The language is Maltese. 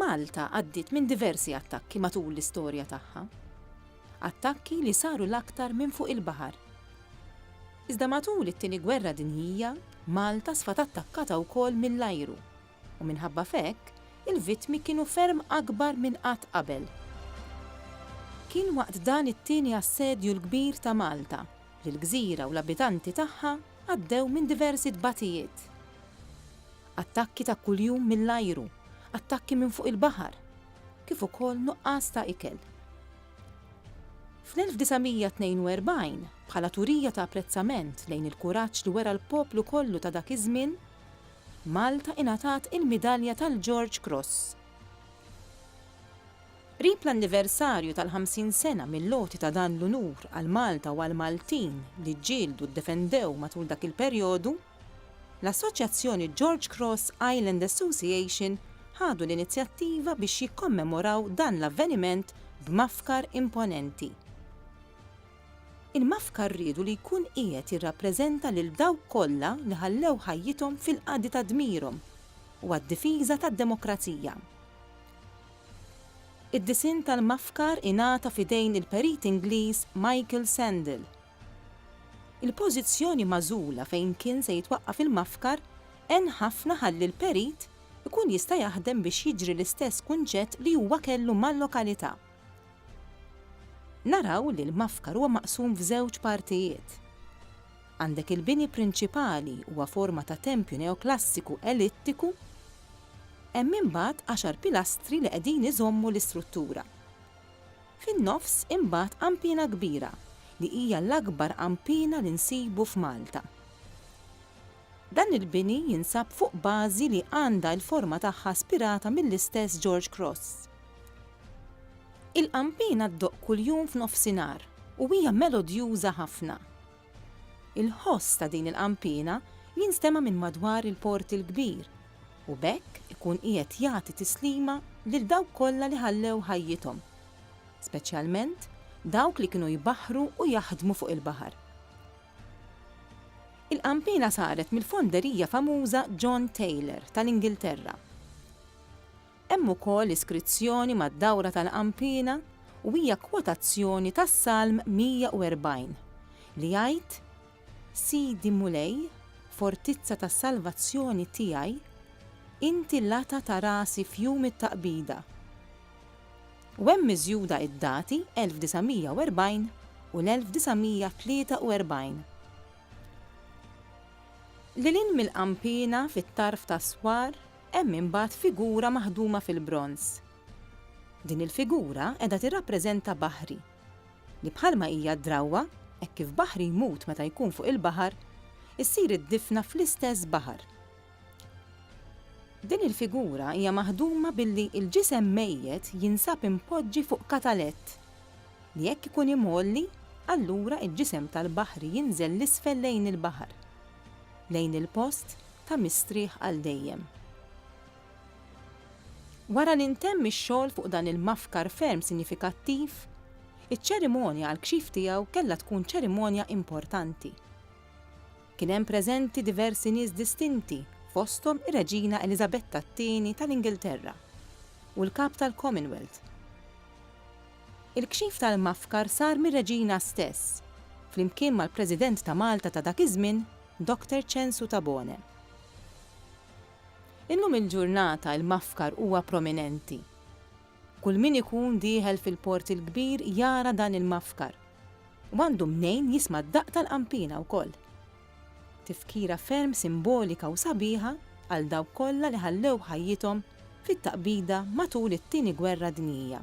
Malta għaddiet minn diversi attakki matul l-istorja tagħha. Attakki li saru l-aktar minn fuq il-baħar. Iżda matul it-tieni gwerra dinjija, Malta sfat attakkata wkoll mill-ajru u minħabba f'hekk il-vittmi kienu ferm akbar minn qatt qabel. Kien waqt dan it-tieni assedju l-kbir ta' Malta li l-gżira u l-abitanti tagħha għaddew minn diversi tbatijiet. Attakki ta' kuljum mill-ajru, attakki minn fuq il-baħar, kif ukoll nuqqas ta' ikel. Fl-1942, bħala turija ta' apprezzament lejn il-kuraġġ li wera l-poplu kollu ta' dak iż-żmien, Malta ingħatat il-Midalja tal-George Cross. Qrib l-anniversarju tal-50 sena mill-logħti ta' dan l-unur għal Malta u għal Maltin li ġġieldu ddefendew matul dak il-perjodu, l-Assoċjazzjoni George Cross Island Association ħadu l-inizjattiva biex jikkommemoraw dan l-avveniment b'mafkar imponenti. Il-mafkar riedu li jkun qiegħed jirrappreżenta lil dawk kollha li ħallew ħajjithom fil-qagħdi ta' dmirhom u għad-difiża tad-demokrazija. Id-disinn tal-mafkar ingħata f'idejn il-perit Ingliż Michael Sandel. Il-pożizzjoni magħżula fejn kien se jitwaqqaf il-mafkar għen ħafna ħalli l-perit ikun jista' jaħdem biex jiġri l-istess kunċett li huwa kellu mal-lokalità. Naraw li l-mafkar huwa maqsum f'żewġ partijiet. Għandek il-bini prinċipali huwa forma ta' tempju neoklassiku ellittiku, hemm imbagħad 10 pilastri li qegħdin iżommu l-istruttura. Fin-nofs imbagħad qampina kbira li hija l-akbar qampina li nsibu f'Malta. Dan il-bini jinsab fuq bażi li għandha l-forma tagħha spirata mill-istess George Cross. Il-qampina ddoqq kuljum f'nofsinhar u hija melodjuża ħafna. Il-ħoss ta' din il-qampina jinstema' minn madwar il-port il-kbir u bekk ikun qiegħed jagħti tislima lil dawk kollha li ħallew ħajjithom, speċjalment dawk li kienu jbaħħru u jaħdmu fuq il-baħar. Il-qampina saret mill-fonderija famuża John Taylor tal-Ingilterra. Hemm ukoll iskrizzjoni mad-dawra tal-qampina u hija kwotazzjoni tas-Salm 140 li jgħid: Sidi Mulej, fortizza tas-salvazzjoni tiegħi, inti l-lata ta' rasi f'jum it-taqbida. U hemm miżjuda id-dati 1940 u l-1943. Lilin mill-qampina fit-tarf tas-swar hemm imbagħad figura maħduma fil-bronż. Din il-figura qiegħda tirrappreżenta Baħri li bħalma hija d-drawwa hekk kif Baħri jmut meta jkun fuq il-baħar, issir iddifna fl-istess baħar. Din il-figura hija maħduma billi l-ġisem mejjed jinsab impoġġi fuq katalett li jekk ikun imolli, allura l-ġisem tal-Baħri jinżel l-isfel lejn il-baħar, lejn il-post ta' mistrieħ għal dejjem. Wara li ntemm ix-xogħol fuq dan il-mafkar ferm sinifikattiv, iċ-ċerimonja għall-kxif tiegħu kellha tkun ċerimonja importanti. Kien hemm preżenti diversi nies distinti fosthom ir-Reġina Elisabetta II tal-Ingilterra u l-Kap tal-Commonwealth. Il-kxif tal-mafkar sar mir-Reġina stess, flimkien mal-President ta' Malta ta' dak iż-żmien, Dr. Censu Tabone. Illum il-ġurnata il-mafkar huwa prominenti. Kull min ikun dieħel fil-port il-kbir jara dan il-mafkar u għandu mnejn jisma' d-daqq tal-qampina wkoll. Tifkira ferm simbolika u sabiħa għal dawk kollha li ħallew ħajjithom fit-taqbida matul it-tieni gwerra dinjija.